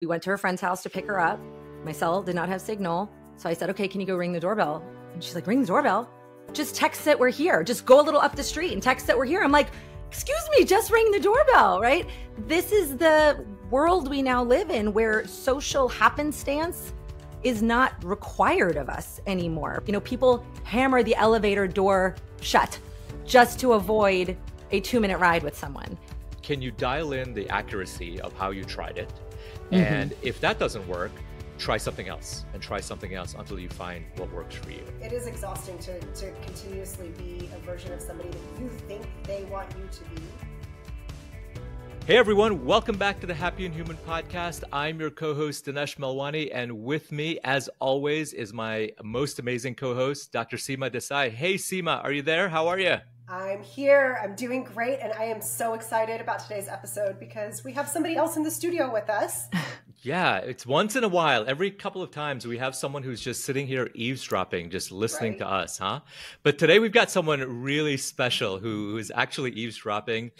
We went to her friend's house to pick her up. My cell did not have signal. So I said, okay, can you go ring the doorbell? And she's like, ring the doorbell? Just text that we're here. Just go a little up the street and text that we're here. I'm like, excuse me, just ring the doorbell, right? This is the world we now live in where social happenstance is not required of us anymore. You know, people hammer the elevator door shut just to avoid a 2-minute ride with someone. Can you dial in the accuracy of how you tried it? And if that doesn't work, try something else and try something else until you find what works for you. It is exhausting to continuously be a version of somebody that you think they want you to be. Hey everyone, welcome back to the Happy and Human podcast. I'm your co-host Dinesh Melwani, and with me, as always, is my most amazing co-host, Dr. Seema Desai. Hey Seema, are you there? How are you? I'm here. I'm doing great, and I am so excited about today's episode because we have somebody else in the studio with us. Yeah, it's once in a while. Every couple of times we have someone who's just sitting here eavesdropping, just listening to us, huh? But today we've got someone really special who is actually eavesdropping.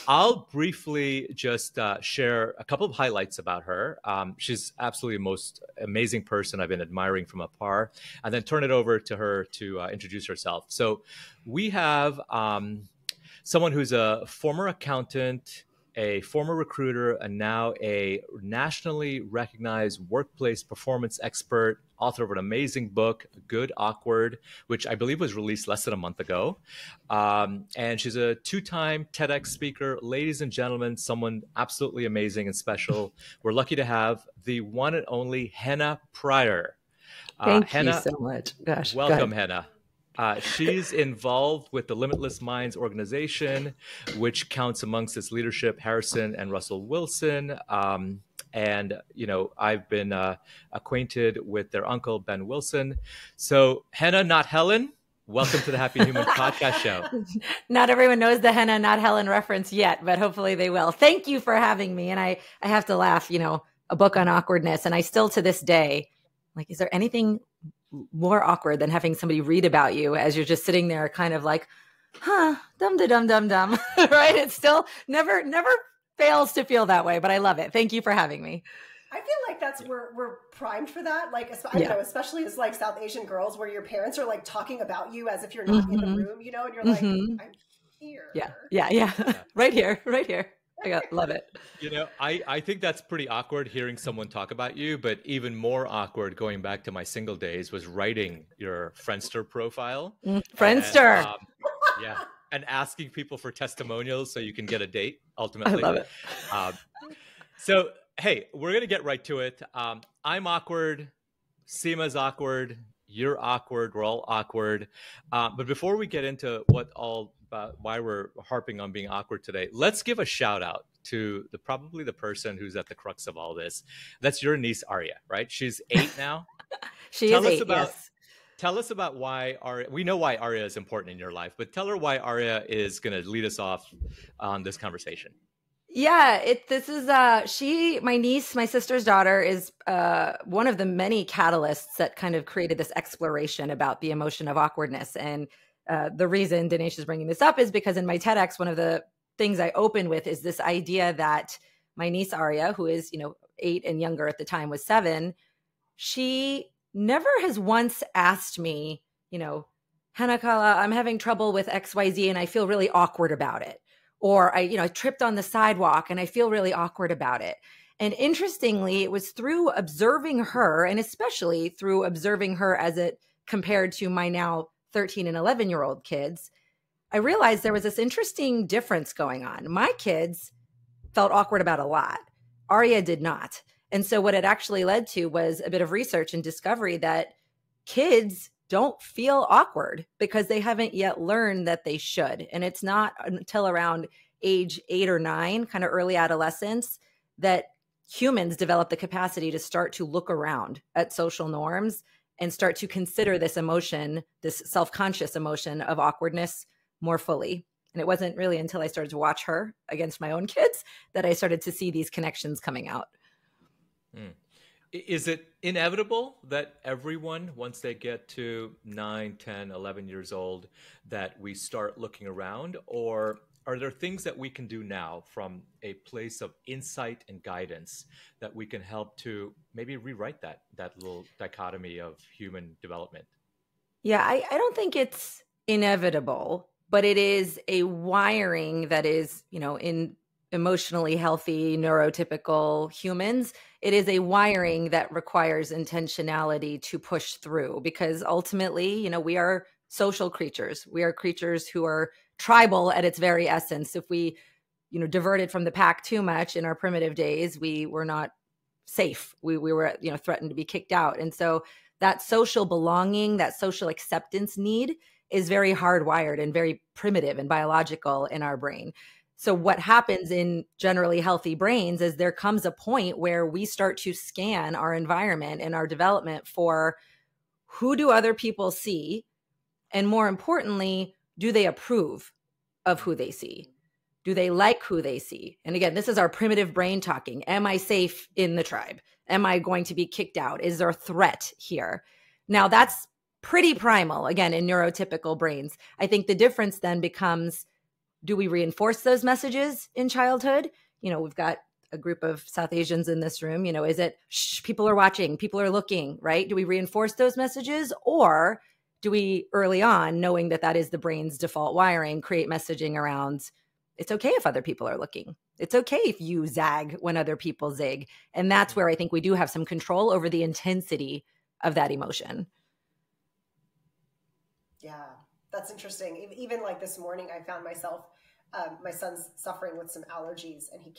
I'll briefly just share a couple of highlights about her. She's absolutely the most amazing person I've been admiring from afar, and then turn it over to her to introduce herself. So we have someone who's a former accountant, a former recruiter, and now a nationally recognized workplace performance expert, author of an amazing book, Good Awkward, which I believe was released less than a month ago. And she's a 2-time TEDx speaker. Ladies and gentlemen, someone absolutely amazing and special. We're lucky to have the one and only Henna Pryor. Thank you so much. Gosh, welcome, Henna. She's involved with the Limitless Minds organization, which counts amongst its leadership Harrison and Russell Wilson. And, you know, I've been acquainted with their uncle, Ben Wilson. So Henna, not Helen, welcome to the Happy Human podcast show. Not everyone knows the Henna, not Helen reference yet, but hopefully they will. Thank you for having me. And I have to laugh, you know, a book on awkwardness. And I still to this day, like, is there anything more awkward than having somebody read about you as you're just sitting there kind of like, huh, dum right? It still never fails to feel that way, but I love it. Thank you for having me. I feel like that's we're primed for that. Like, I don't know, especially as like South Asian girls where your parents are like talking about you as if you're not in the room, you know, and you're like, I'm here. Yeah. Right here. Love it. You know, I think that's pretty awkward hearing someone talk about you, but even more awkward going back to my single days was writing your Friendster profile. Friendster. And, and asking people for testimonials so you can get a date, ultimately. I love it. So, hey, we're going to get right to it. I'm awkward. Seema's awkward. You're awkward. We're all awkward. But before we get into why we're harping on being awkward today, let's give a shout out to probably the person who's at the crux of all this. That's your niece, Arya, right? She's 8 now. She is 8, yes. Tell us about why Arya, we know why Arya is important in your life, but tell her why Arya is going to lead us off on this conversation. Yeah, this is my niece, my sister's daughter, is one of the many catalysts that kind of created this exploration about the emotion of awkwardness. And the reason Dinesh is bringing this up is because in my TEDx, one of the things I open with is this idea that my niece Arya, who is, 8 and younger at the time, was 7, she never has once asked me, Henna Kala, I'm having trouble with XYZ and I feel really awkward about it. Or I tripped on the sidewalk and I feel really awkward about it. And interestingly, it was through observing her, and especially through observing her as it compared to my now 13 and 11-year-old kids, I realized there was this interesting difference going on. My kids felt awkward about a lot. Arya did not. And so what it actually led to was a bit of research and discovery that kids don't feel awkward because they haven't yet learned that they should. And it's not until around age 8 or 9, kind of early adolescence, that humans develop the capacity to start to look around at social norms and start to consider this emotion, this self-conscious emotion of awkwardness more fully. And it wasn't really until I started to watch her against my own kids that I started to see these connections coming out. Is it inevitable that everyone, once they get to 9, 10, 11 years old, that we start looking around? Or are there things that we can do now from a place of insight and guidance that we can help to maybe rewrite that little dichotomy of human development? Yeah, I don't think it's inevitable, but it is a wiring that is, in emotionally healthy, neurotypical humans, it is a wiring that requires intentionality to push through, because ultimately, we are social creatures. We are creatures who are tribal at its very essence. If we, diverted from the pack too much in our primitive days, we were not safe. We were, threatened to be kicked out. And so that social belonging, that social acceptance need is very hardwired and very primitive and biological in our brain. So what happens in generally healthy brains is there comes a point where we start to scan our environment and our development for who do other people see? And more importantly, do they approve of who they see? Do they like who they see? And again, this is our primitive brain talking. Am I safe in the tribe? Am I going to be kicked out? Is there a threat here? Now that's pretty primal, again, in neurotypical brains. I think the difference then becomes, do we reinforce those messages in childhood? We've got a group of South Asians in this room. Is it, shh, people are watching, people are looking, right? Do we reinforce those messages? Or do we early on, knowing that that is the brain's default wiring, create messaging around, it's okay if other people are looking. It's okay if you zag when other people zig. And that's where I think we do have some control over the intensity of that emotion. Yeah, that's interesting. Even like this morning, I found myself, my son's suffering with some allergies and he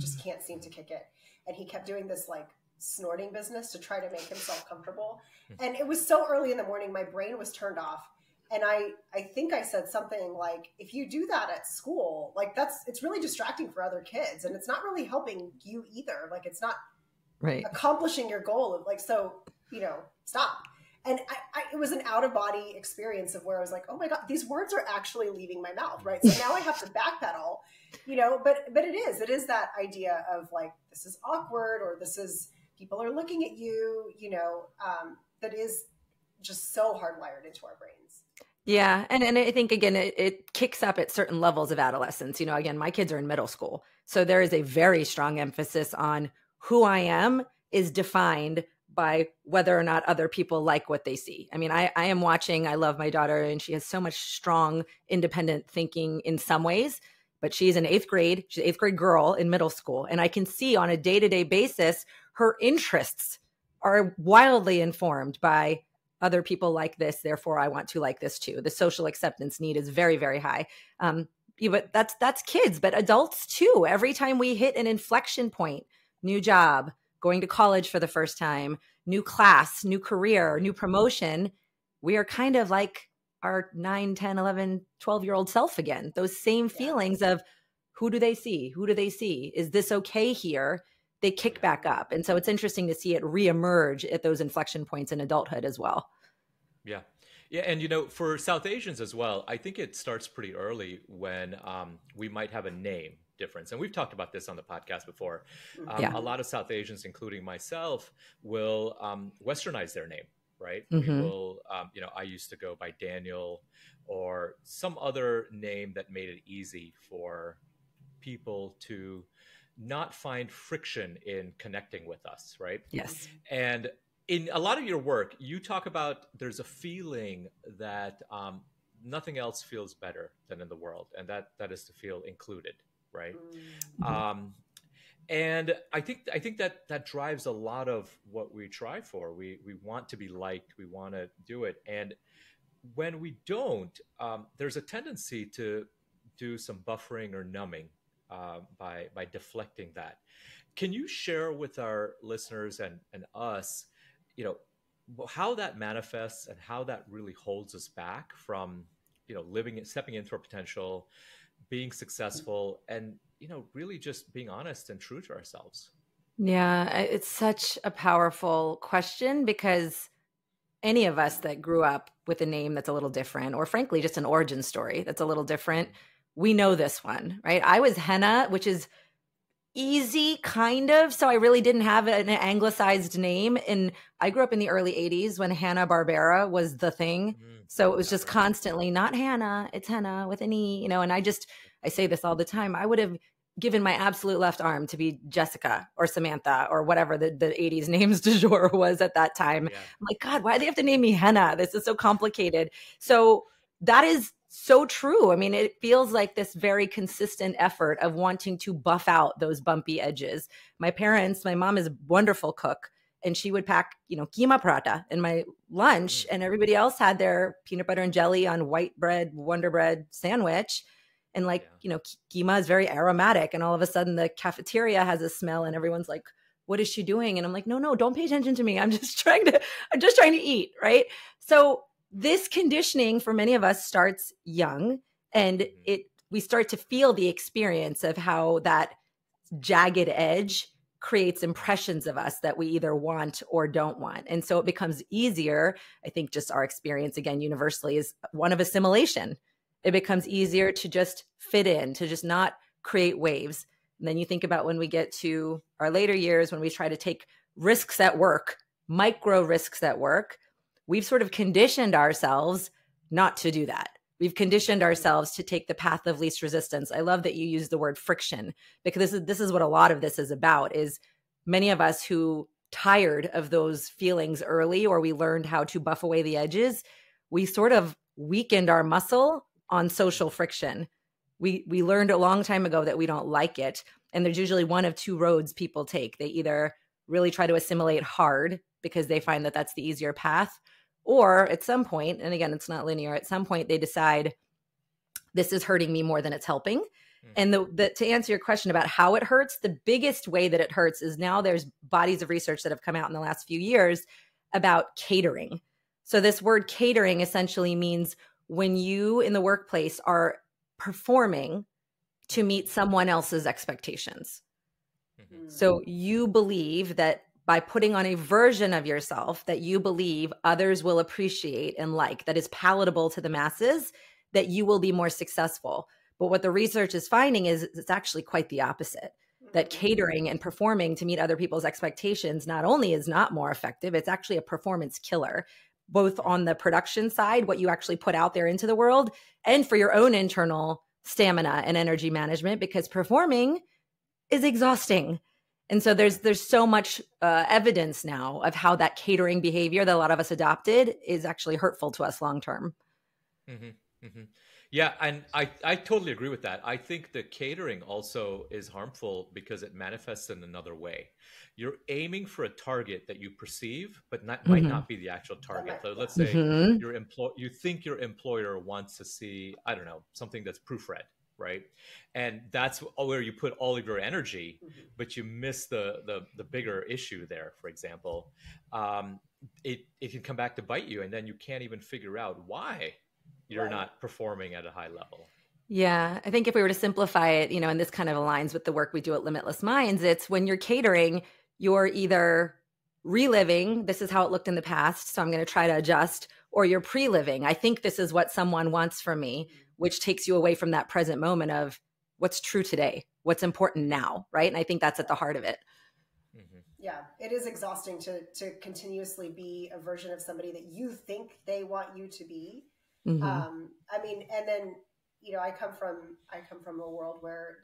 just can't seem to kick it. And he kept doing this like snorting business to try to make himself comfortable. And it was so early in the morning, my brain was turned off. And I think I said something like, if you do that at school, like it's really distracting for other kids and it's not really helping you either. Like it's not accomplishing your goal of like, so, stop. And it was an out of body experience of where I was like, oh my God, these words are actually leaving my mouth. Right. So now I have to backpedal, but it is that idea of like, this is awkward, or this is, people are looking at you, that is just so hardwired into our brains. Yeah. And I think, again, it kicks up at certain levels of adolescence. Again, my kids are in middle school. So there is a very strong emphasis on who I am is defined by whether or not other people like what they see. I mean, I am watching, I love my daughter and she has so much strong, independent thinking in some ways, but she's in eighth grade. She's an eighth grade girl in middle school. And I can see on a day-to-day basis, her interests are wildly informed by other people like this, therefore I want to like this too. The social acceptance need is very, very high. But that's kids, but adults too. Every time we hit an inflection point, new job, going to college for the first time, new class, new career, new promotion, we are kind of like our 9, 10, 11, 12-year-old self again. Those same feelings of who do they see? Who do they see? Is this okay here? They kick back up. And so it's interesting to see it reemerge at those inflection points in adulthood as well. Yeah. Yeah. And, for South Asians as well, I think it starts pretty early when we might have a name difference. And we've talked about this on the podcast before. A lot of South Asians, including myself, will Westernize their name, right? We will, I used to go by Daniel or some other name that made it easy for people to not find friction in connecting with us, right? Yes. And in a lot of your work, you talk about there's a feeling that nothing else feels better than in the world, and that is to feel included, right? And I think that drives a lot of what we try for. We want to be liked, we want to do it, and when we don't, there's a tendency to do some buffering or numbing by deflecting that. Can you share with our listeners and us, how that manifests and how that really holds us back from, stepping into our potential, being successful, and, really just being honest and true to ourselves? Yeah, it's such a powerful question, because any of us that grew up with a name that's a little different, or frankly, just an origin story that's a little different, we know this one, right? I was Henna, which is easy, kind of. So I really didn't have an anglicized name. And I grew up in the early 80s when Hanna-Barbera was the thing. So it was just constantly not Hannah, it's Henna with an E, and I just I say this all the time, I would have given my absolute left arm to be Jessica or Samantha or whatever the 80s names du jour was at that time. Yeah. I'm like, God, why do they have to name me Henna? This is so complicated. So that is so true. I mean, it feels like this very consistent effort of wanting to buff out those bumpy edges. My mom is a wonderful cook, and she would pack, keema prata in my lunch, and everybody else had their peanut butter and jelly on white bread, Wonder Bread sandwich. And keema is very aromatic. And all of a sudden the cafeteria has a smell and everyone's like, what is she doing? And I'm like, no, don't pay attention to me. I'm just trying to eat. Right. So this conditioning for many of us starts young, and we start to feel the experience of how that jagged edge creates impressions of us that we either want or don't want. And so it becomes easier. I think just our experience, again, universally, is one of assimilation. It becomes easier to just fit in, to just not create waves. And then you think about when we get to our later years, when we try to take risks at work, micro risks at work, we've sort of conditioned ourselves not to do that. We've conditioned ourselves to take the path of least resistance. I love that you use the word friction, because this is what a lot of this is about, is many of us who tired of those feelings early, or we learned how to buff away the edges, we sort of weakened our muscle on social friction. We learned a long time ago that we don't like it. And there's usually one of two roads people take. They either really try to assimilate hard because they find that that's the easier path, or at some point, and again, it's not linear, at some point they decide this is hurting me more than it's helping. And to answer your question about how it hurts, the biggest way that it hurts is now there's bodies of research that have come out in the last few years about catering. So this word catering essentially means when you in the workplace are performing to meet someone else's expectations. So you believe that by putting on a version of yourself that you believe others will appreciate and like, that is palatable to the masses, that you will be more successful. But what the research is finding is it's actually quite the opposite, that catering and performing to meet other people's expectations not only is not more effective, it's actually a performance killer, both on the production side, what you actually put out there into the world, and for your own internal stamina and energy management, because performing is exhausting. And so there's so much evidence now of how that catering behavior that a lot of us adopted is actually hurtful to us long term. Yeah, and I totally agree with that. I think the catering also is harmful because it manifests in another way. You're aiming for a target that you perceive, but might not be the actual target. So let's say you think your employer wants to see, I don't know, something that's proofread, right? And that's where you put all of your energy, but you miss the bigger issue there. For example, it can come back to bite you, and then you can't even figure out why you're not performing at a high level. Yeah, I think if we were to simplify it, and this kind of aligns with the work we do at Limitless Minds, it's when you're catering, you're either reliving, this is how it looked in the past, so I'm going to try to adjust, or you're pre-living. I think this is what someone wants from me, which takes you away from that present moment of what's true today, what's important now, right? And I think that's at the heart of it. Yeah, it is exhausting to continuously be a version of somebody that you think they want you to be. I mean, and then, I come from a world where,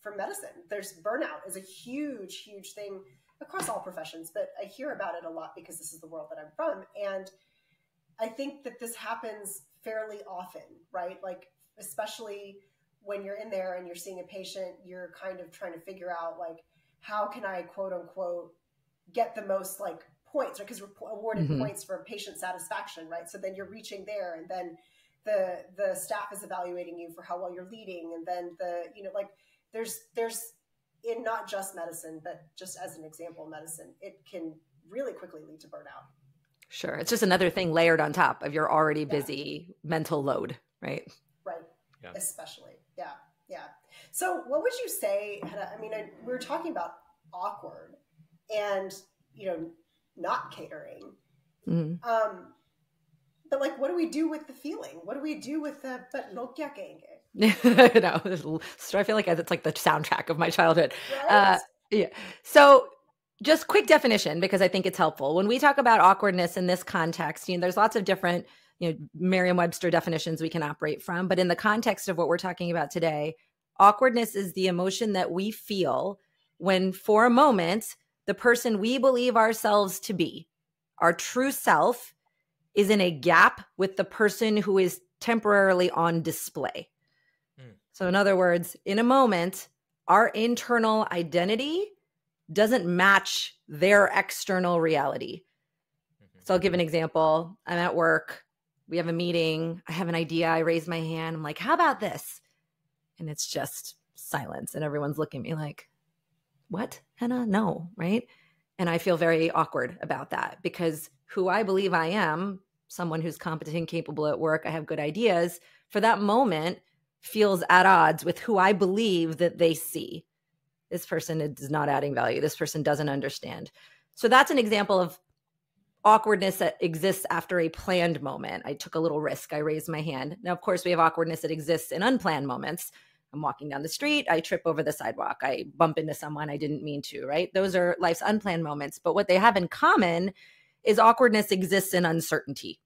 for medicine, there's burnout is a huge, huge thing across all professions, but I hear about it a lot because this is the world that I'm from. And I think that this happens fairly often, right? Like, especially when you're in there and you're seeing a patient, you're kind of trying to figure out, like, how can I, quote unquote, get the most, like, points, right? Because we're awarded points for patient satisfaction, right? So then you're reaching there, and then the staff is evaluating you for how well you're leading, and then there's in not just medicine, but just as an example, medicine, it can really quickly lead to burnout. Sure, it's just another thing layered on top of your already busy mental load, right? Right, especially, yeah. So, what would you say? I mean, we were talking about awkward, and not catering. But like, what do we do with the feeling? What do we do with the, but no kenge? No, so I feel like it's like the soundtrack of my childhood. Right? Yeah. So just quick definition, because I think it's helpful. When we talk about awkwardness in this context, there's lots of different, Merriam-Webster definitions we can operate from. But in the context of what we're talking about today, awkwardness is the emotion that we feel when, for a moment, the person we believe ourselves to be, our true self, is in a gap with the person who is temporarily on display. So in other words, in a moment, our internal identity doesn't match their external reality. So I'll give an example. I'm at work. We have a meeting. I have an idea. I raise my hand. I'm like, how about this? And it's just silence. And everyone's looking at me like, what, Henna? No, right? And I feel very awkward about that because who I believe I am, someone who's competent and capable at work, I have good ideas, for that moment feels at odds with who I believe that they see. This person is not adding value. This person doesn't understand. So that's an example of awkwardness that exists after a planned moment. I took a little risk. I raised my hand. Now, of course, we have awkwardness that exists in unplanned moments. I'm walking down the street. I trip over the sidewalk. I bump into someone I didn't mean to, right? Those are life's unplanned moments. But what they have in common is awkwardness exists in uncertainty.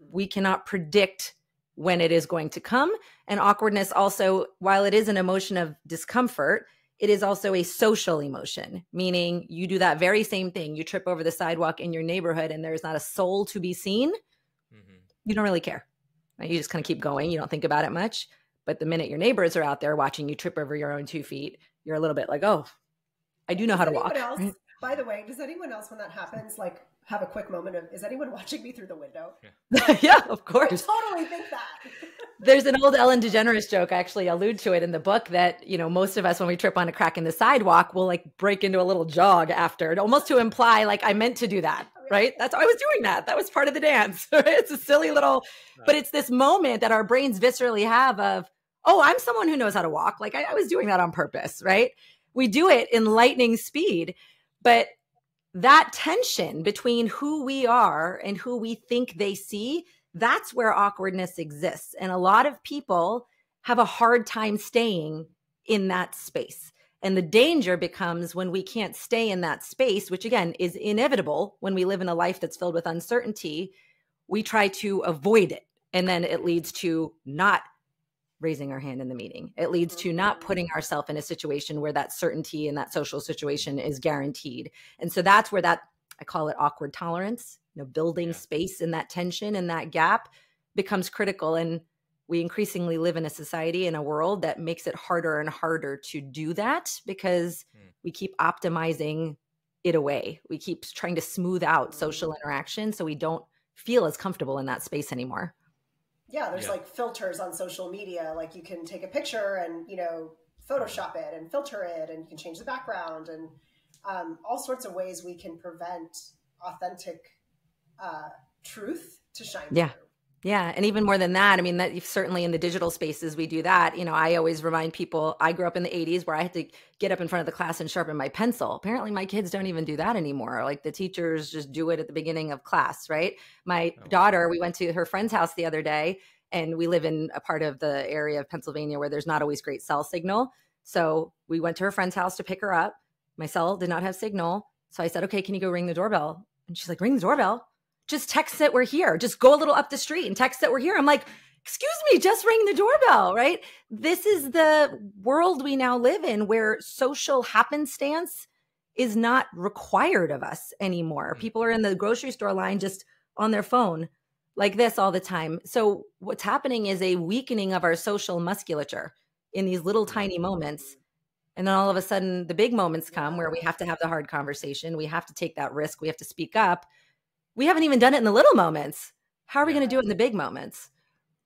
We cannot predict when it is going to come. And awkwardness also, while it is an emotion of discomfort, it is also a social emotion, meaning you do that very same thing. You trip over the sidewalk in your neighborhood and there's not a soul to be seen. You don't really care. Right? You just kind of keep going. You don't think about it much. But the minute your neighbors are out there watching you trip over your own 2 feet, you're a little bit like, oh, I do know how to walk. Else, by the way, does anyone else when that happens, like have a quick moment of, is anyone watching me through the window? Yeah, of course. I totally think that. There's an old Ellen DeGeneres joke. I actually allude to it in the book that, most of us, when we trip on a crack in the sidewalk, will like break into a little jog after, almost to imply like I meant to do that, right? I was doing that. That was part of the dance. Right? It's a silly little, but it's this moment that our brains viscerally have of, oh, I'm someone who knows how to walk. Like I was doing that on purpose, right? We do it in lightning speed, but that tension between who we are and who we think they see, that's where awkwardness exists. And a lot of people have a hard time staying in that space. And the danger becomes when we can't stay in that space, which again is inevitable when we live in a life that's filled with uncertainty, we try to avoid it. And then it leads to not raising our hand in the meeting. It leads to not putting ourselves in a situation where that certainty in that social situation is guaranteed. And so that's where that, I call it awkward tolerance, building space in that tension and that gap becomes critical. And we increasingly live in a society, in a world that makes it harder and harder to do that because we keep optimizing it away. We keep trying to smooth out social interaction so we don't feel as comfortable in that space anymore. Yeah, there's like filters on social media. Like you can take a picture and, Photoshop it and filter it, and you can change the background and all sorts of ways we can prevent authentic truth to shine through. Yeah. And even more than that, I mean, that certainly in the digital spaces, we do that. I always remind people, I grew up in the 80s where I had to get up in front of the class and sharpen my pencil. Apparently my kids don't even do that anymore. Like the teachers just do it at the beginning of class, right? My daughter, we went to her friend's house the other day, and we live in a part of the area of Pennsylvania where there's not always great cell signal. So we went to her friend's house to pick her up. My cell did not have signal. So I said, okay, can you go ring the doorbell? And she's like, ring the doorbell? Just text that we're here. Just go a little up the street and text that we're here. I'm like, excuse me, just ring the doorbell, right? This is the world we now live in where social happenstance is not required of us anymore. People are in the grocery store line just on their phone like this all the time. So what's happening is a weakening of our social musculature in these little tiny moments. And then all of a sudden the big moments come where we have to have the hard conversation. We have to take that risk. We have to speak up. We haven't even done it in the little moments. How are we going to do it in the big moments?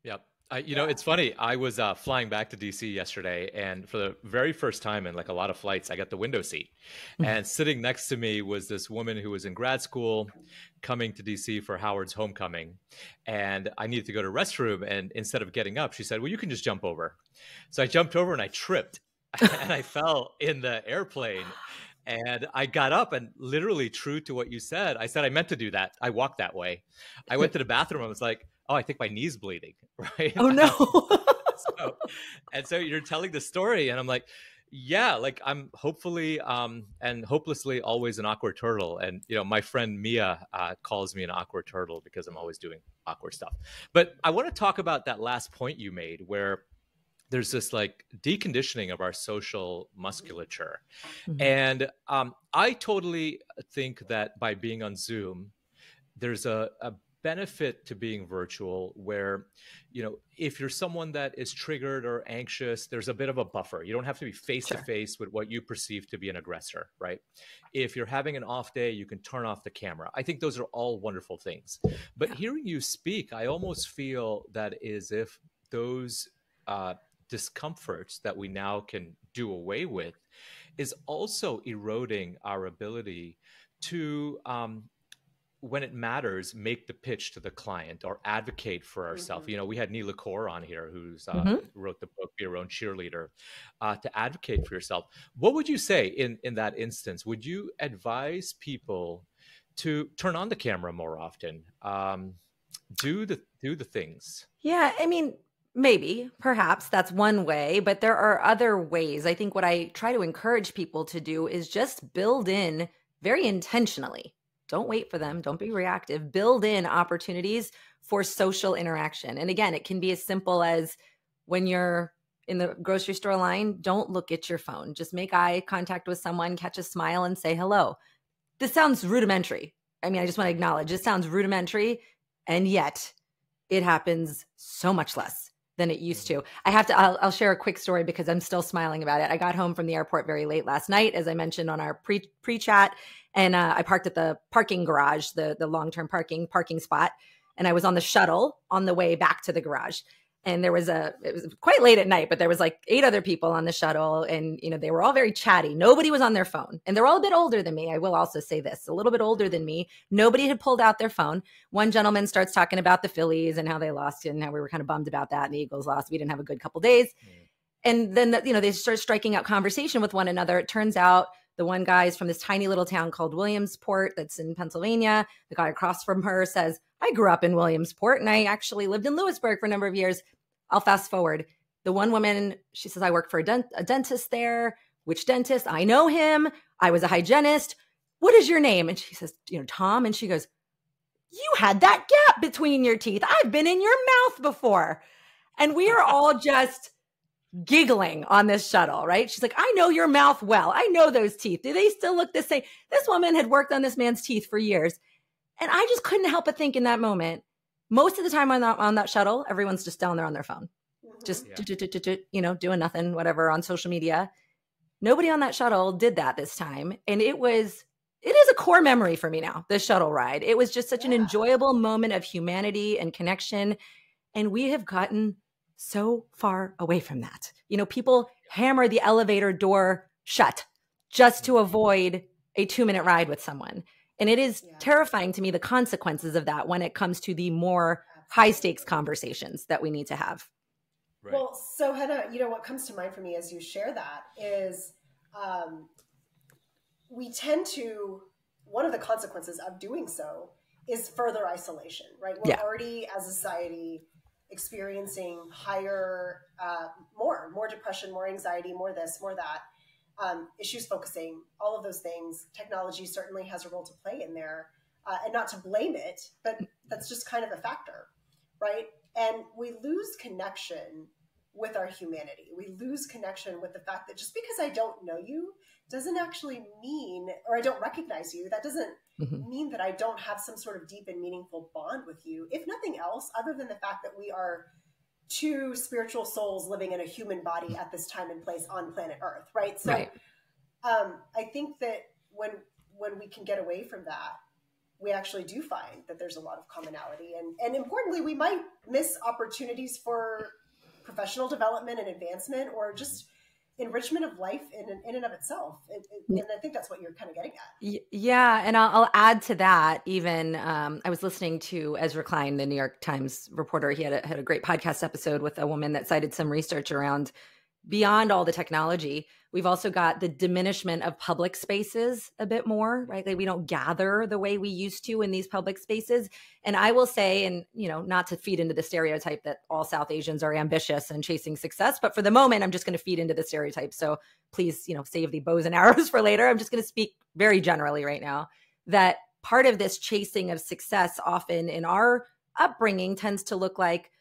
Yep. It's funny. I was flying back to DC yesterday, and for the very first time in like a lot of flights, I got the window seat. And sitting next to me was this woman who was in grad school coming to DC for Howard's homecoming. And I needed to go to the restroom. And instead of getting up, she said, well, you can just jump over. So I jumped over and I tripped and I fell in the airplane. And I got up, and literally true to what you said, I said, I meant to do that. I walked that way. I went to the bathroom. I was like, oh, I think my knee's bleeding. Right. Oh, no. So you're telling the story, and I'm like, Yeah, like I'm hopefully and hopelessly always an awkward turtle. And my friend Mia calls me an awkward turtle because I'm always doing awkward stuff. But I want to talk about that last point you made where there's this like deconditioning of our social musculature. Mhm. And I totally think that by being on Zoom, there's a benefit to being virtual where, if you're someone that is triggered or anxious, there's a bit of a buffer. You don't have to be face to Sure. face with what you perceive to be an aggressor, right? If you're having an off day, you can turn off the camera. I think those are all wonderful things. But Yeah. hearing you speak, I almost feel that is if those discomforts that we now can do away with is also eroding our ability to when it matters, make the pitch to the client or advocate for ourselves. Mm-hmm. We had Neela Kaur on here, who's Mhm. wrote the book "Be Your Own Cheerleader," to advocate for yourself. What would you say in that instance? Would you advise people to turn on the camera more often? Do the things. Yeah, I mean, maybe, perhaps that's one way, but there are other ways. I think what I try to encourage people to do is just build in very intentionally. Don't wait for them, don't be reactive. Build in opportunities for social interaction. And again, it can be as simple as when you're in the grocery store line, don't look at your phone. Just make eye contact with someone, catch a smile, and say hello. This sounds rudimentary. I mean, I just want to acknowledge this sounds rudimentary, and yet it happens so much less than it used to. I'll share a quick story because I'm still smiling about it. I got home from the airport very late last night, as I mentioned on our pre-chat, and I parked at the parking garage, the long-term parking spot, and I was on the shuttle on the way back to the garage. And it was quite late at night, but there was like 8 other people on the shuttle, and they were all very chatty. Nobody was on their phone, and they're all a bit older than me. I will also say this, a little bit older than me. Nobody had pulled out their phone. One gentleman starts talking about the Phillies and how they lost and how we were kind of bummed about that, and the Eagles lost. We didn't have a good couple days. And then they start striking out conversation with one another. It turns out the one guy is from this tiny little town called Williamsport that's in Pennsylvania. The guy across from her says, I grew up in Williamsport, and I actually lived in Lewisburg for a number of years. I'll fast forward. The one woman, she says, I work for a dentist there. Which dentist? I know him. I was a hygienist. What is your name? And she says, Tom. And she goes, you had that gap between your teeth. I've been in your mouth before. And we are all just giggling on this shuttle, right? She's like, I know your mouth well. I know those teeth. Do they still look the same? This woman had worked on this man's teeth for years. And I just couldn't help but think in that moment, most of the time on that shuttle, everyone's just down there on their phone, just doing nothing, whatever, on social media. Nobody on that shuttle did that this time. And it is a core memory for me now, this shuttle ride. It was just such an enjoyable moment of humanity and connection. And we have gotten so far away from that. People hammer the elevator door shut just to avoid a 2-minute ride with someone. And it is terrifying to me, the consequences of that when it comes to the more high stakes conversations that we need to have. Right. Well, so Henna, what comes to mind for me as you share that is we tend to, one of the consequences of doing so is further isolation, right? We're already as a society experiencing higher, more depression, more anxiety, more this, more that. Issues focusing, all of those things. Technology certainly has a role to play in there, and not to blame it, but that's just kind of a factor, right? And we lose connection with our humanity. We lose connection with the fact that just because I don't know you doesn't actually mean, or I don't recognize you, that doesn't mean that I don't have some sort of deep and meaningful bond with you. If nothing else, other than the fact that we are 2 spiritual souls living in a human body at this time and place on planet Earth, right? So I think that when we can get away from that, we actually do find that there's a lot of commonality. And importantly, we might miss opportunities for professional development and advancement, or just enrichment of life in and of itself. And I think that's what you're kind of getting at. Yeah. And I'll add to that, even I was listening to Ezra Klein, the New York Times reporter. He had a great podcast episode with a woman that cited some research around beyond all the technology. We've also got the diminishment of public spaces a bit more, right? Like we don't gather the way we used to in these public spaces. And I will say, and not to feed into the stereotype that all South Asians are ambitious and chasing success, but for the moment, I'm just going to feed into the stereotype. So please, save the bows and arrows for later. I'm just going to speak very generally right now that part of this chasing of success often in our upbringing tends to look like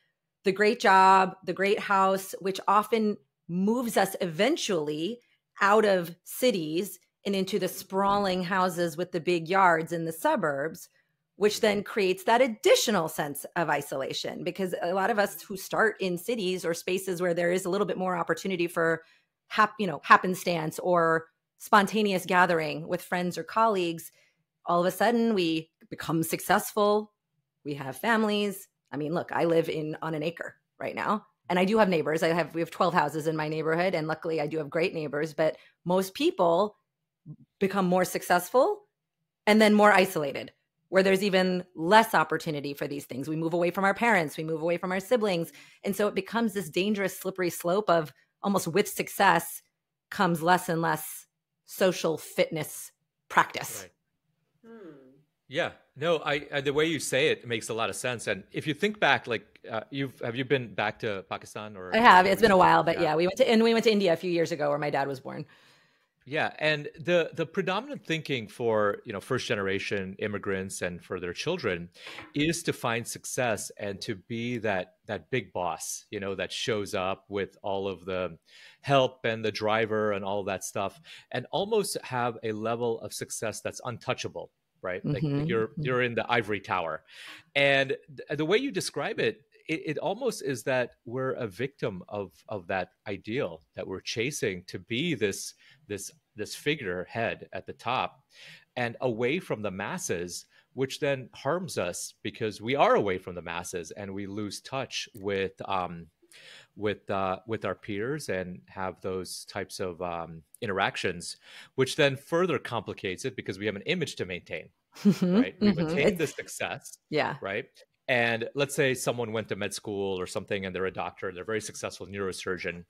the great job, the great house, which often moves us eventually out of cities and into the sprawling houses with the big yards in the suburbs, which then creates that additional sense of isolation. Because a lot of us who start in cities or spaces where there is a little bit more opportunity for happenstance or spontaneous gathering with friends or colleagues, all of a sudden we become successful. We have families. I mean, look, I live on an acre right now. And I do have neighbors. We have 12 houses in my neighborhood. And luckily I do have great neighbors, but most people become more successful and then more isolated, where there's even less opportunity for these things. We move away from our parents, we move away from our siblings. And so it becomes this dangerous, slippery slope of almost with success comes less and less social fitness practice. Right. Yeah, no, the way you say it makes a lot of sense. And if you think back, like have you been back to Pakistan or? I have. It's been a while, but yeah, we went to India a few years ago where my dad was born. Yeah, and the predominant thinking for first generation immigrants and for their children is to find success and to be that big boss, that shows up with all of the help and the driver and all of that stuff, and almost have a level of success that's untouchable. Right? Like you're in the ivory tower. And the way you describe it, it almost is that we're a victim of that ideal that we're chasing to be this figurehead at the top and away from the masses, which then harms us because we are away from the masses and we lose touch with our peers and have those types of interactions, which then further complicates it because we have an image to maintain, right? We've attained the success, right? And let's say someone went to med school or something and they're a doctor, they're a very successful neurosurgeon.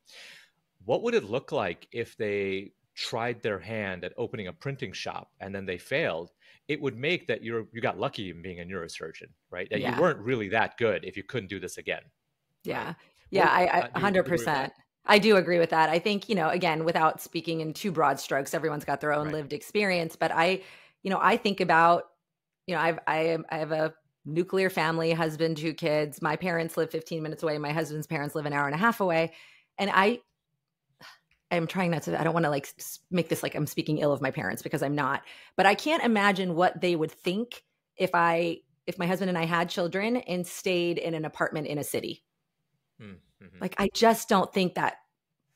What would it look like if they tried their hand at opening a printing shop and then they failed? It would make that you got lucky in being a neurosurgeon, right? That you weren't really that good if you couldn't do this again. Yeah. Right? Yeah, I 100%. I do agree with that. I think, again, without speaking in too broad strokes, everyone's got their own lived experience. But I think about, I have a nuclear family, husband, 2 kids. My parents live 15 minutes away. My husband's parents live an hour and a half away. And I'm trying not to, I don't want to make this like I'm speaking ill of my parents because I'm not, but I can't imagine what they would think if my husband and I had children and stayed in an apartment in a city. Like, I just don't think that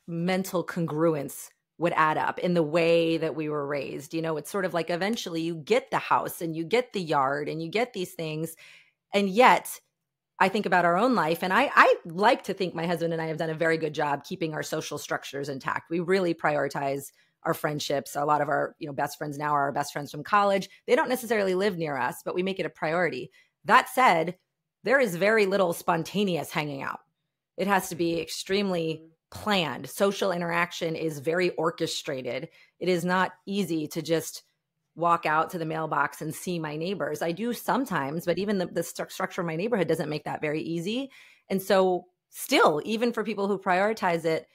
mental congruence would add up in the way that we were raised. It's sort of like eventually you get the house and you get the yard and you get these things. And yet I think about our own life, and I like to think my husband and I have done a very good job keeping our social structures intact. We really prioritize our friendships. A lot of our best friends now are our best friends from college. They don't necessarily live near us, but we make it a priority. That said, there is very little spontaneous hanging out. It has to be extremely planned. Social interaction is very orchestrated. It is not easy to just walk out to the mailbox and see my neighbors. I do sometimes, but even the structure of my neighborhood doesn't make that very easy. And so still, even for people who prioritize it,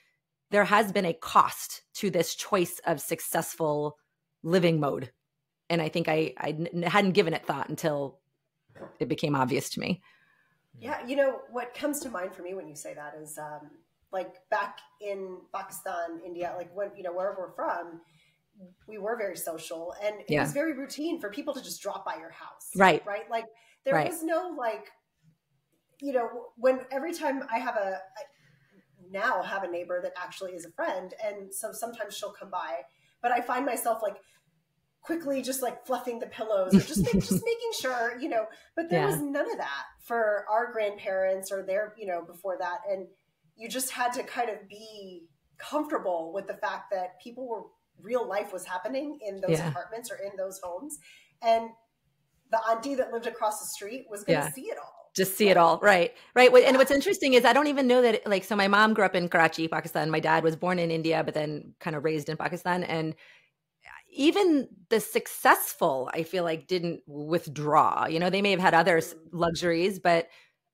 there has been a cost to this choice of successful living mode. And I think I hadn't given it thought until it became obvious to me. Yeah, what comes to mind for me when you say that is like back in Pakistan, India, like when, wherever we're from, we were very social and it was very routine for people to just drop by your house. Right. Like there was no when every time I now have a neighbor that actually is a friend. And so sometimes she'll come by, but I find myself quickly just fluffing the pillows or just making sure, but there was none of that for our grandparents or their, before that. And you just had to kind of be comfortable with the fact that real life was happening in those apartments or in those homes. And the auntie that lived across the street was going to see it all. Just see it all. Right. And what's interesting is I don't even know that, like, so my mom grew up in Karachi, Pakistan. My dad was born in India, but then kind of raised in Pakistan. And even the successful, I feel like, didn't withdraw. They may have had other luxuries, but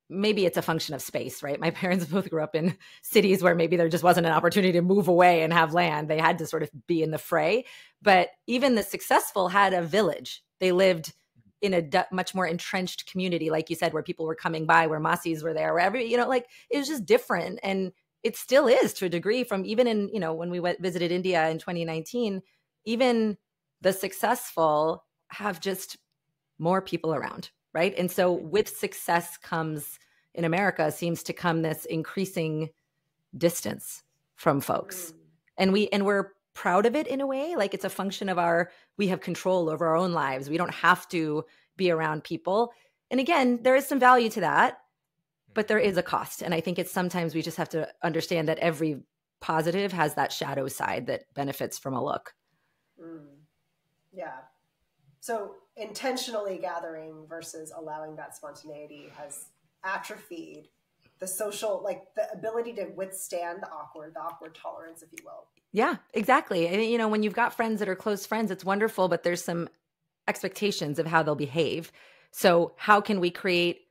maybe it's a function of space, right? My parents both grew up in cities where maybe there just wasn't an opportunity to move away and have land. They had to sort of be in the fray. But even the successful had a village. They lived in a much more entrenched community, like you said, where people were coming by, where Masis were there, wherever, like, it was just different. And it still is, to a degree, from even in, when we visited India in 2019, even the successful have just more people around, right? And so with success comes, in America, seems to come this increasing distance from folks. And we're proud of it in a way, like it's a function of we have control over our own lives. We don't have to be around people. And again, there is some value to that, but there is a cost. And I think it's sometimes we just have to understand that every positive has that shadow side that benefits from a look. Yeah. So intentionally gathering versus allowing that spontaneity has atrophied the social, like the ability to withstand the awkward tolerance, if you will. Yeah, exactly. And, when you've got friends that are close friends, it's wonderful, but there's some expectations of how they'll behave. So how can we create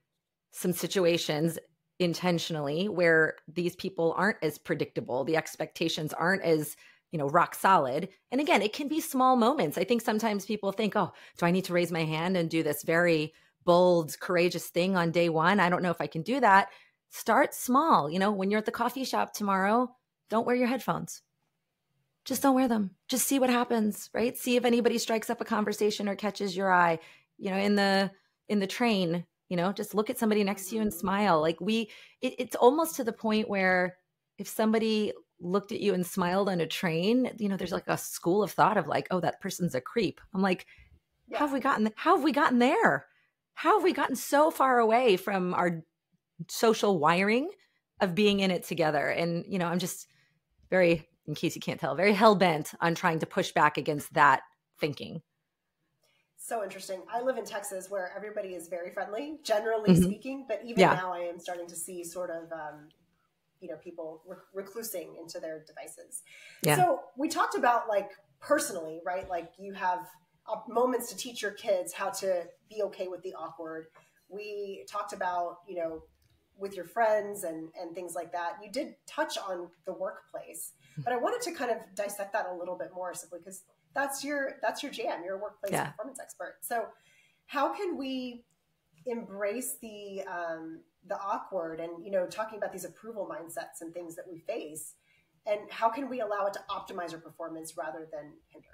some situations intentionally where these people aren't as predictable, the expectations aren't as rock solid. And again, it can be small moments. I think sometimes people think, oh, do I need to raise my hand and do this very bold, courageous thing on day one? I don't know if I can do that. Start small. When you're at the coffee shop tomorrow, don't wear your headphones. Just don't wear them. Just see what happens, right? See if anybody strikes up a conversation or catches your eye. In the train, just look at somebody next to you and smile. Like it's almost to the point where if somebody looked at you and smiled on a train, there's like a school of thought of like, oh, that person's a creep. I'm like, how have we gotten there? How have we gotten so far away from our social wiring of being in it together? And, I'm just very, in case you can't tell, very hell-bent on trying to push back against that thinking. So interesting. I live in Texas where everybody is very friendly, generally speaking, but even now I am starting to see sort of, people reclusing into their devices. Yeah. So we talked about, like, personally, right? Like, you have moments to teach your kids how to be okay with the awkward. We talked about, with your friends and things like that. You did touch on the workplace, but I wanted to kind of dissect that a little bit more, simply because that's your jam. You're a workplace performance expert. So how can we embrace the awkward and, talking about these approval mindsets and things that we face, and how can we allow it to optimize our performance rather than hinder?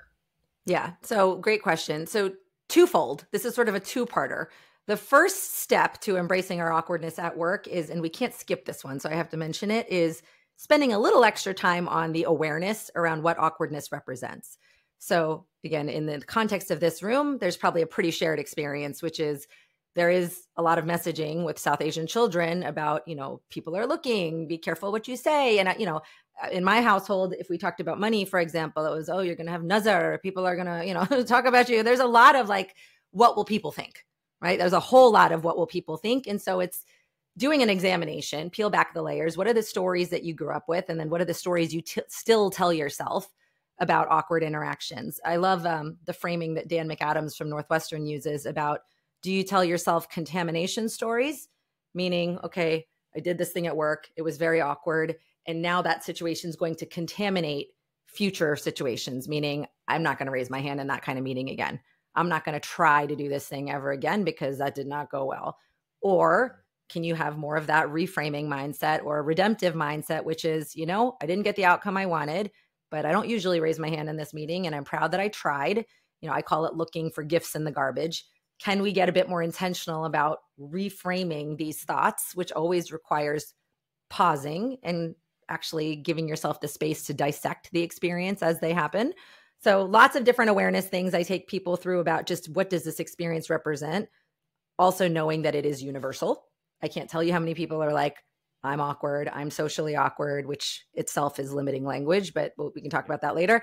Yeah. So great question. So twofold. This is sort of a two-parter. The first step to embracing our awkwardness at work is, and we can't skip this one, so I have to mention it, is spending a little extra time on the awareness around what awkwardness represents. So again, in the context of this room, there's probably a pretty shared experience, which is there is a lot of messaging with South Asian children about, people are looking, be careful what you say. And, in my household, if we talked about money, for example, it was, oh, you're going to have nazar. People are going to, talk about you. There's a lot of like, what will people think, right? There's a whole lot of what will people think. And so it's doing an examination, peel back the layers. What are the stories that you grew up with? And then what are the stories you still tell yourself about awkward interactions? I love the framing that Dan McAdams from Northwestern uses about, do you tell yourself contamination stories? Meaning, okay, I did this thing at work. It was very awkward. And now that situation is going to contaminate future situations, meaning I'm not going to raise my hand in that kind of meeting again. I'm not going to try to do this thing ever again because that did not go well. Or can you have more of that reframing mindset or a redemptive mindset, which is, I didn't get the outcome I wanted, but I don't usually raise my hand in this meeting and I'm proud that I tried. I call it looking for gifts in the garbage. Can we get a bit more intentional about reframing these thoughts, which always requires pausing and actually giving yourself the space to dissect the experience as they happen? So lots of different awareness things I take people through about just what does this experience represent? Also knowing that it is universal. I can't tell you how many people are like, I'm awkward, I'm socially awkward, which itself is limiting language, but we can talk about that later.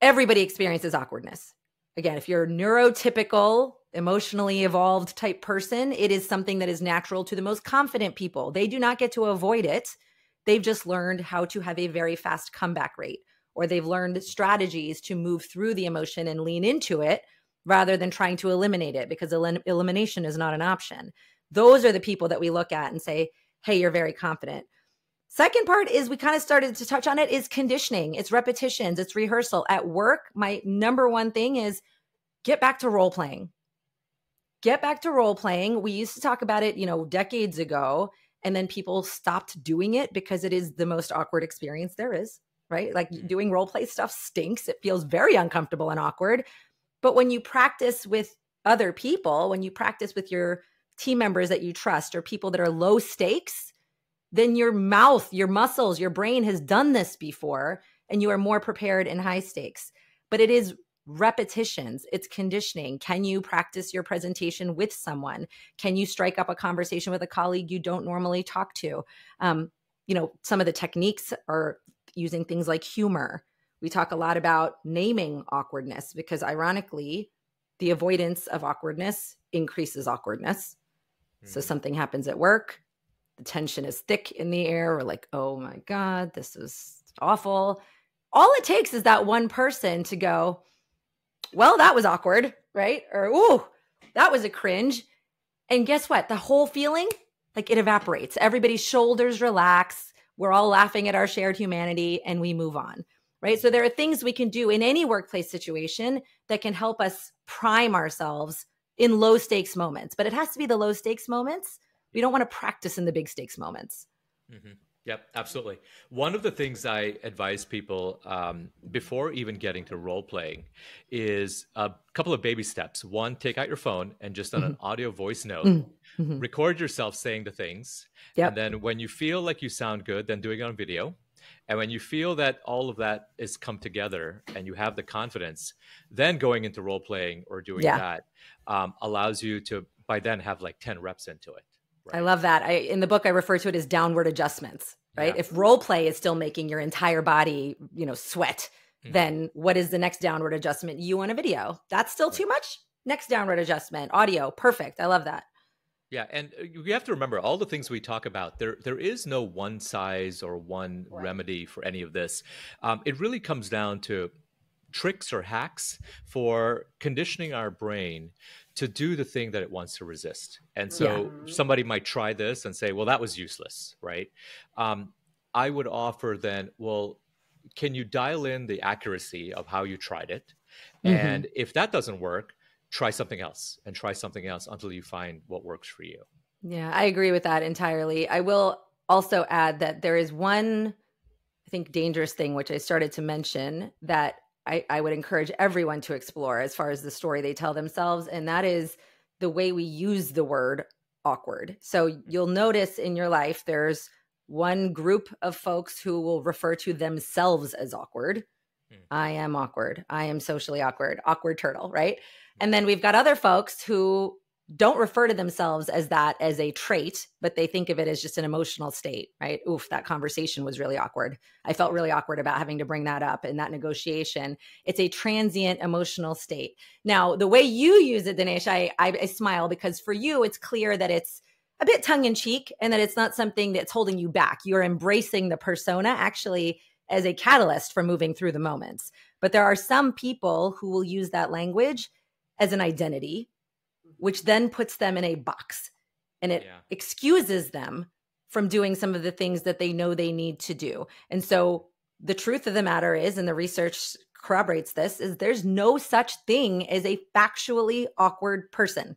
Everybody experiences awkwardness. Again, if you're neurotypical, emotionally evolved type person, it is something that is natural to the most confident people. They do not get to avoid it. They've just learned how to have a very fast comeback rate, or they've learned strategies to move through the emotion and lean into it rather than trying to eliminate it, because elimination is not an option. Those are the people that we look at and say, hey, you're very confident. Second part is, we kind of started to touch on it, is conditioning. It's repetitions, it's rehearsal. At work, my number one thing is get back to role playing. Get back to role playing. We used to talk about it, decades ago, and then people stopped doing it because it is the most awkward experience there is, right? Like, doing role play stuff stinks. It feels very uncomfortable and awkward. But when you practice with other people, when you practice with your team members that you trust or people that are low stakes, then your mouth, your muscles, your brain has done this before, and you are more prepared in high stakes. But it is repetitions. It's conditioning. Can you practice your presentation with someone? Can you strike up a conversation with a colleague you don't normally talk to? Some of the techniques are using things like humor. We talk a lot about naming awkwardness, because ironically, the avoidance of awkwardness increases awkwardness. So something happens at work, the tension is thick in the air. We're like, oh my God, this is awful. All it takes is that one person to go, well, that was awkward, right? Or, ooh, that was a cringe. And guess what? The whole feeling, like, it evaporates. Everybody's shoulders relax. We're all laughing at our shared humanity, and we move on, right? So there are things we can do in any workplace situation that can help us prime ourselves in low stakes moments. But it has to be the low stakes moments. We don't want to practice in the big stakes moments. Mm-hmm. Yep, absolutely. One of the things I advise people before even getting to role playing is a couple of baby steps. One, take out your phone and just on an audio voice note, record yourself saying the things. Yep. And then when you feel like you sound good, then doing it on video. And when you feel that all of that is come together and you have the confidence, then going into role playing or doing that allows you to, by then, have like 10 reps into it. Right? I love that. In the book, I refer to it as downward adjustments, right? Yeah. If role play is still making your entire body, sweat, then what is the next downward adjustment? You want a video. That's still too much? Next downward adjustment, audio. Perfect. I love that. Yeah. And you have to remember all the things we talk about. There is no one size or one remedy for any of this. It really comes down to tricks or hacks for conditioning our brain to do the thing that it wants to resist. And so somebody might try this and say, well, that was useless, right? I would offer then, well, can you dial in the accuracy of how you tried it? And if that doesn't work, try something else and try something else until you find what works for you. Yeah, I agree with that entirely. I will also add that there is one, I think, dangerous thing, which I started to mention, that I would encourage everyone to explore as far as the story they tell themselves. And that is the way we use the word awkward. So you'll notice in your life, there's one group of folks who will refer to themselves as awkward. I am awkward. I am socially awkward, awkward turtle, right? And then we've got other folks who don't refer to themselves as that as a trait, but they think of it as just an emotional state, right? Oof, that conversation was really awkward. I felt really awkward about having to bring that up in that negotiation. It's a transient emotional state. Now, the way you use it, Dinesh, I smile, because for you, it's clear that it's a bit tongue in cheek and that it's not something that's holding you back. You're embracing the persona actually as a catalyst for moving through the moments. But there are some people who will use that language as an identity, which then puts them in a box, and it excuses them from doing some of the things that they know they need to do. And so the truth of the matter is, and the research corroborates this, is there's no such thing as a factually awkward person.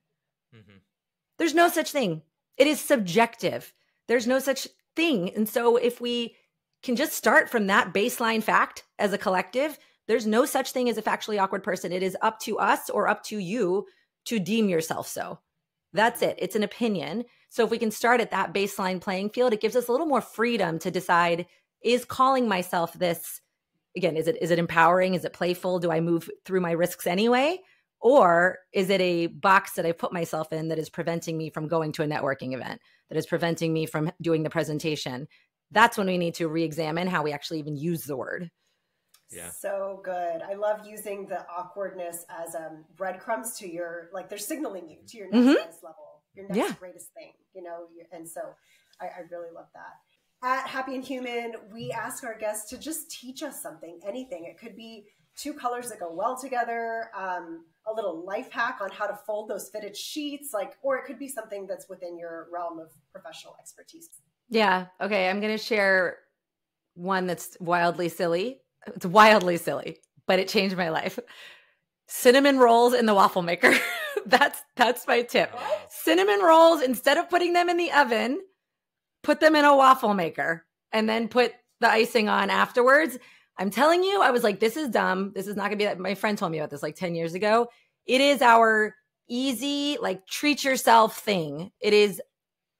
There's no such thing. It is subjective. There's no such thing. And so if we can just start from that baseline fact as a collective, there's no such thing as a factually awkward person. It is up to us or up to you to deem yourself so. That's it. It's an opinion. So if we can start at that baseline playing field, it gives us a little more freedom to decide, is calling myself this, again, is it empowering? Is it playful? Do I move through my risks anyway? Or is it a box that I put myself in that is preventing me from going to a networking event, that is preventing me from doing the presentation? That's when we need to re-examine how we actually even use the word. Yeah. So good. I love using the awkwardness as breadcrumbs to your, like they're signaling you to your next highest level, your next greatest thing, you know? And so I really love that. At Happy and Human, we ask our guests to just teach us something, anything. It could be two colors that go well together, a little life hack on how to fold those fitted sheets, like, or it could be something that's within your realm of professional expertise. Yeah. Okay. I'm going to share one that's wildly silly. It's wildly silly, but it changed my life. Cinnamon rolls in the waffle maker. That's my tip. What? Cinnamon rolls, instead of putting them in the oven, put them in a waffle maker and then put the icing on afterwards. I'm telling you, I was like, this is dumb. This is not gonna be that. My friend told me about this like 10 years ago. It is our easy, like treat yourself thing. It is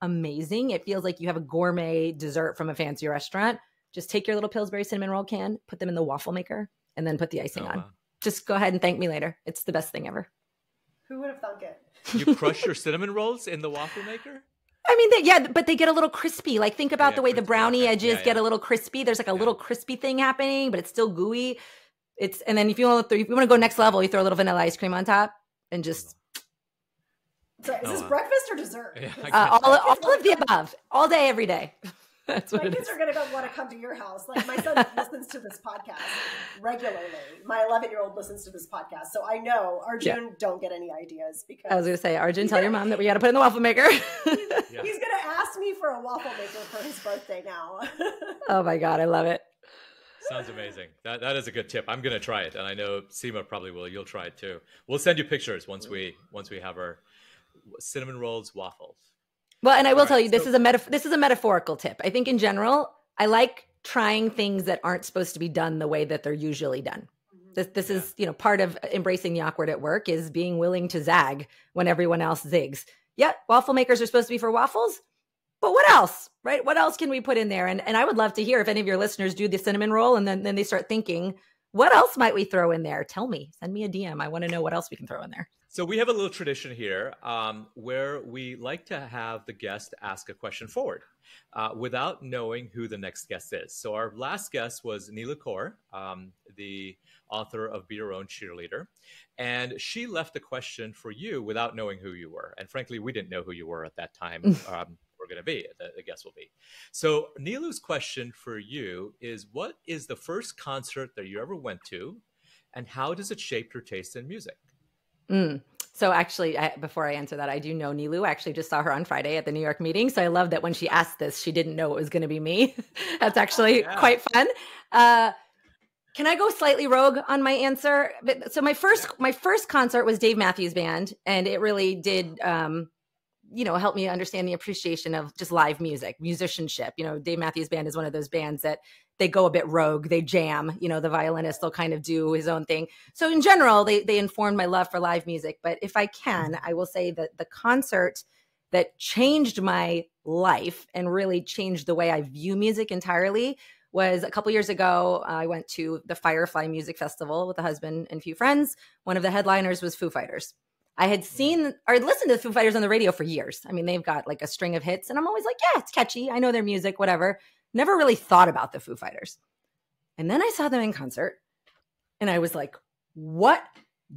amazing. It feels like you have a gourmet dessert from a fancy restaurant. Just take your little Pillsbury cinnamon roll can, put them in the waffle maker, and then put the icing on. Wow. Just go ahead and thank me later. It's the best thing ever. Who would have thunk it? You crush your cinnamon rolls in the waffle maker? I mean, but they get a little crispy. Like think about the way the brownie edges get a little crispy. There's like a little crispy thing happening, but it's still gooey. And then if you want to go next level, you throw a little vanilla ice cream on top and just. So is this breakfast or dessert? Yeah, all of the above, all day, every day. That's what my kids are going to want to come to your house. Like my son listens to this podcast regularly. My 11-year-old listens to this podcast. So I know Arjun don't get any ideas because I was going to say, Arjun, tell your mom that we got to put in the waffle maker. He's going to ask me for a waffle maker for his birthday now. Oh my God. I love it. Sounds amazing. That is a good tip. I'm going to try it. And I know Seema probably will. You'll try it too. We'll send you pictures once we have our cinnamon rolls, waffles. Well, and I will tell you, this is a metaphorical tip. I think in general, I like trying things that aren't supposed to be done the way that they're usually done. This is, part of embracing the awkward at work is being willing to zag when everyone else zigs. Yeah, waffle makers are supposed to be for waffles, but what else, right? What else can we put in there? And I would love to hear if any of your listeners do the cinnamon roll and then they start thinking, what else might we throw in there? Tell me, send me a DM. I want to know what else we can throw in there. So we have a little tradition here where we like to have the guest ask a question forward without knowing who the next guest is. So our last guest was Neela Kaur, the author of Be Your Own Cheerleader. And she left a question for you without knowing who you were. And frankly, we didn't know who you were at that time. We're going to be, the guest will be. So Neela's question for you is, what is the first concert that you ever went to? And how does it shape your taste in music? So actually, before I answer that, I do know Neelu. I actually just saw her on Friday at the New York meeting. So I love that when she asked this, she didn't know it was going to be me. That's actually quite fun. Can I go slightly rogue on my answer? So my first concert was Dave Matthews Band, and it really did, help me understand the appreciation of just live music, musicianship. Dave Matthews Band is one of those bands that they go a bit rogue. They jam, the violinist will kind of do his own thing. So in general, they informed my love for live music. But if I can, I will say that the concert that changed my life and really changed the way I view music entirely was a couple years ago. I went to the Firefly Music Festival with a husband and a few friends. One of the headliners was Foo Fighters. I had seen or listened to the Foo Fighters on the radio for years. I mean, they've got like a string of hits and I'm always like, yeah, it's catchy. I know their music, whatever. Never really thought about the Foo Fighters. And then I saw them in concert and I was like, what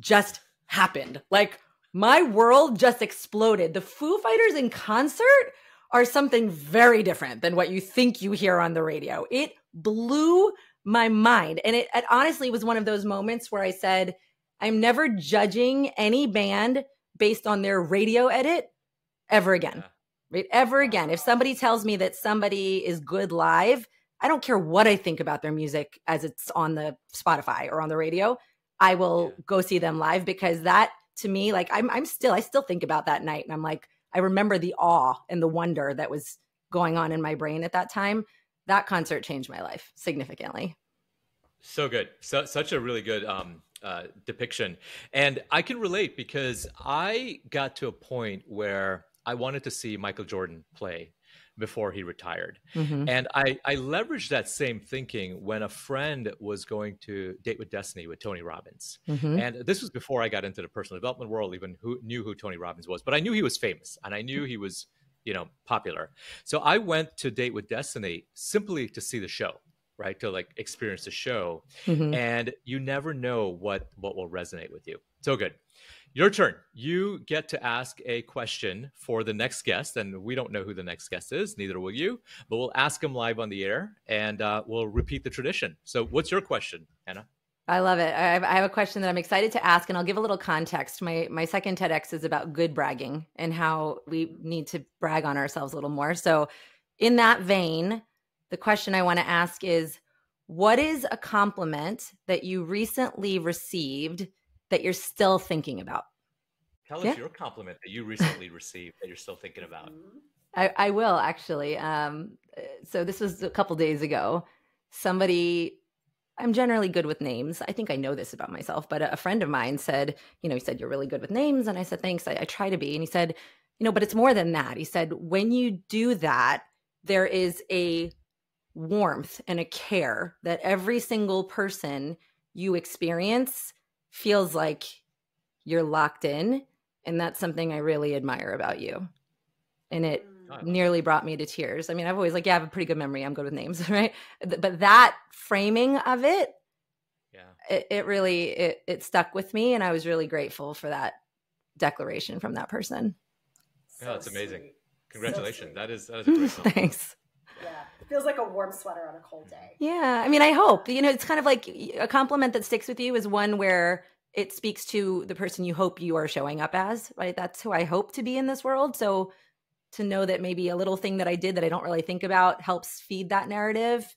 just happened? Like my world just exploded. The Foo Fighters in concert are something very different than what you think you hear on the radio. It blew my mind. And it honestly was one of those moments where I said, I'm never judging any band based on their radio edit ever again. Right? Ever again. If somebody tells me that somebody is good live, I don't care what I think about their music as it's on the Spotify or on the radio. I will go see them live because that to me, like I still think about that night. And I'm like, I remember the awe and the wonder that was going on in my brain at that time. That concert changed my life significantly. So good. Such a really good depiction. And I can relate because I got to a point where I wanted to see Michael Jordan play before he retired. Mm-hmm. And I leveraged that same thinking when a friend was going to Date with Destiny with Tony Robbins. Mm-hmm. And this was before I got into the personal development world, even knew who Tony Robbins was. But I knew he was famous and I knew he was, popular. So I went to Date with Destiny simply to see the show. right? To like experience the show. Mhm. And you never know what will resonate with you. So good. Your turn. You get to ask a question for the next guest, and we don't know who the next guest is, neither will you, but we'll ask them live on the air, and we'll repeat the tradition. So what's your question, Henna? I love it. I have a question that I'm excited to ask, and I'll give a little context. My second TEDx is about good bragging and how we need to brag on ourselves a little more. So in that vein, the question I want to ask is, what is a compliment that you recently received that you're still thinking about? Tell us your compliment that you recently received that you're still thinking about. I will actually. So this was a couple days ago. Somebody, I'm generally good with names. I think I know this about myself, but a friend of mine said, he said, you're really good with names. And I said, thanks. I try to be. And he said, but it's more than that. He said, when you do that, there is a warmth and a care that every single person you experience feels like you're locked in. And that's something I really admire about you. And it nearly brought me to tears. I mean, I've always I have a pretty good memory. I'm good with names, right? But that framing of it, it really, it stuck with me. And I was really grateful for that declaration from that person. So that's amazing. Sweet. Congratulations. So that is a great compliment. Thanks. Yeah. It feels like a warm sweater on a cold day. Yeah. I mean, I hope, it's kind of like a compliment that sticks with you is one where it speaks to the person you hope you are showing up as, right? That's who I hope to be in this world. So to know that maybe a little thing that I did that I don't really think about helps feed that narrative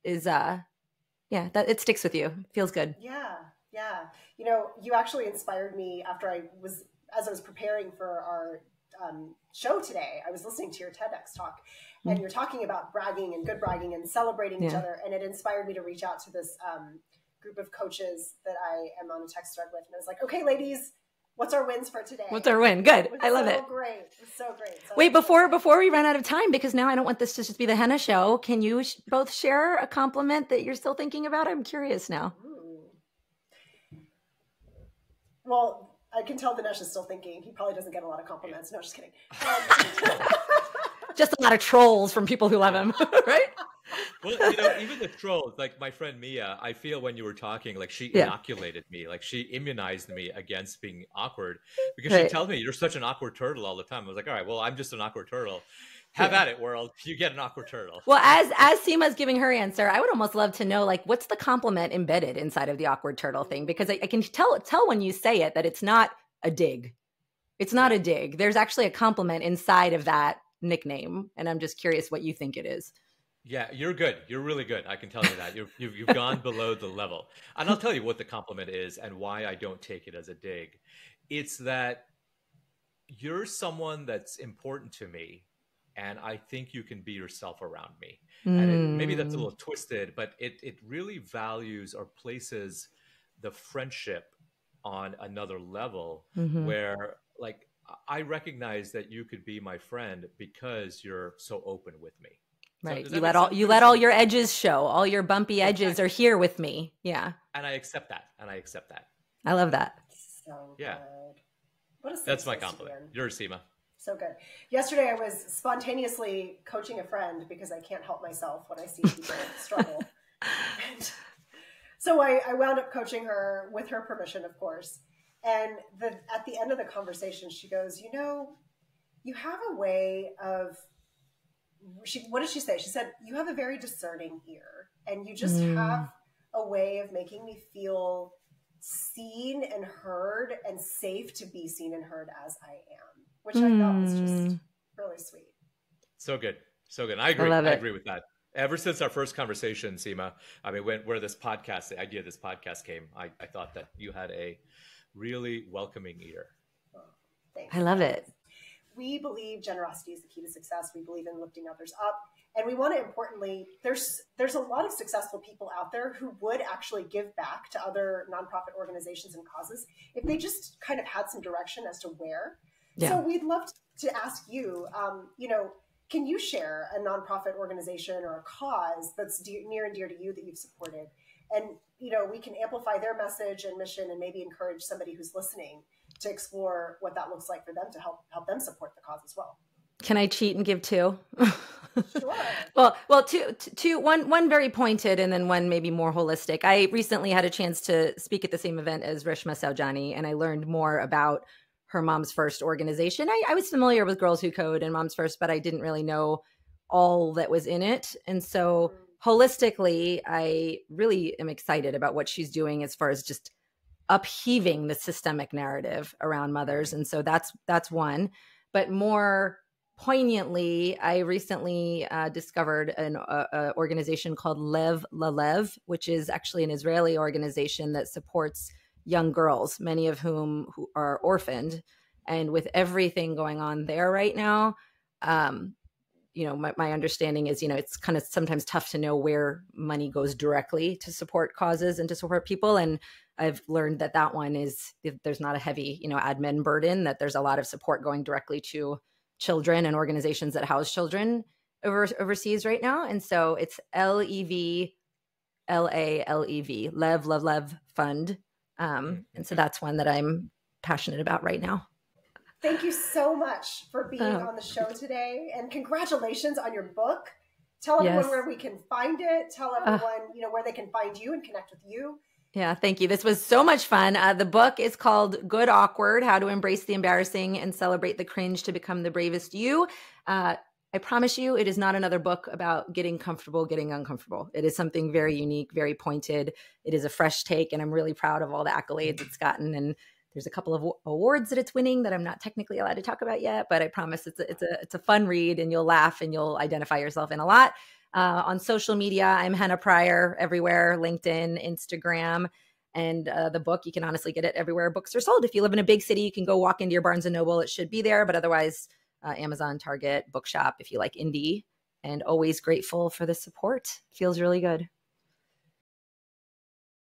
is, that it sticks with you. Feels good. Yeah. Yeah. You actually inspired me as I was preparing for our show today. I was listening to your TEDx talk and you're talking about bragging and good bragging and celebrating each other. And it inspired me to reach out to this group of coaches that I am on a text thread with. And I was like, okay, ladies, what's our wins for today? What's our win? Good. I love it. Great. It was so great. So wait, before we run out of time, because now I don't want this to just be the Henna show. Can you both share a compliment that you're still thinking about? I'm curious now. Well, I can tell Dinesh is still thinking. He probably doesn't get a lot of compliments. No, just kidding. Just a lot of trolls from people who love him, right? Well, even the trolls, like my friend Mia, I feel when you were talking, like she inoculated me, like she immunized me against being awkward because she tells me you're such an awkward turtle all the time. I was like, all right, well, I'm just an awkward turtle. Have at it, world. You get an awkward turtle. Well, as Seema's giving her answer, I would almost love to know, what's the compliment embedded inside of the awkward turtle thing? Because I can tell when you say it that it's not a dig. It's not a dig. There's actually a compliment inside of that nickname. And I'm just curious what you think it is. Yeah, you're good. You're really good. I can tell you that. You've gone below the level. And I'll tell you what the compliment is and why I don't take it as a dig. It's that you're someone that's important to me. And I think you can be yourself around me. And maybe that's a little twisted, but it really values or places the friendship on another level where I recognize that you could be my friend because you're so open with me. Right. So you let all your edges show. All your bumpy edges are here with me. Yeah. And I accept that. I love that. So yeah. Good. That's my compliment. You're Seema. So good. Yesterday, I was spontaneously coaching a friend because I can't help myself when I see people struggle. And so I wound up coaching her with her permission, of course. And at the end of the conversation, she goes, you have a way of, what did she say? She said, you have a very discerning ear and you just have a way of making me feel seen and heard and safe to be seen and heard as I am, which I thought was just really sweet. So good. So good. I agree. I agree with that. Ever since our first conversation, Seema, I mean, where this podcast, the idea of this podcast came, I thought that you had a really welcoming ear. Oh, thanks. I love it. We believe generosity is the key to success. We believe in lifting others up. And we want to importantly, there's a lot of successful people out there who would actually give back to other nonprofit organizations and causes if they just kind of had some direction as to where. Yeah. So we'd love to ask you, can you share a nonprofit organization or a cause that's near and dear to you that you've supported? And, we can amplify their message and mission and maybe encourage somebody who's listening to explore what that looks like for them to help them support the cause as well. Can I cheat and give two? Sure. One very pointed and then one maybe more holistic. I recently had a chance to speak at the same event as Reshma Saujani, and I learned more about her Moms First organization. I was familiar with Girls Who Code and Moms First, but I didn't really know all that was in it. And so holistically, I really am excited about what she's doing as far as just upheaving the systemic narrative around mothers. And so that's one. But more poignantly, I recently discovered an organization called Lev Lalev, which is actually an Israeli organization that supports young girls, many of whom who are orphaned. And with everything going on there right now, my understanding is, it's kind of sometimes tough to know where money goes directly to support causes and to support people. And I've learned that one is, there's not a heavy, admin burden, that there's a lot of support going directly to children and organizations that house children overseas right now. And so it's LEV, Lev Fund. And so that's one that I'm passionate about right now. Thank you so much for being on the show today, and congratulations on your book. Tell everyone where we can find it. Tell everyone, where they can find you and connect with you. Yeah, thank you. This was so much fun. The book is called Good Awkward: How to Embrace the Embarrassing and Celebrate the Cringe to Become the Bravest You. I promise you, it is not another book about getting comfortable, getting uncomfortable. It is something very unique, very pointed. It is a fresh take, and I'm really proud of all the accolades it's gotten. And there's a couple of awards that it's winning that I'm not technically allowed to talk about yet, but I promise it's a fun read, and you'll laugh and you'll identify yourself in a lot. On social media, I'm Henna Pryor everywhere: LinkedIn, Instagram. And the book, you can honestly get it everywhere books are sold. If you live in a big city, you can go walk into your Barnes & Noble. It should be there. But otherwise, Amazon, Target, Bookshop, if you like indie. And always grateful for the support. Feels really good.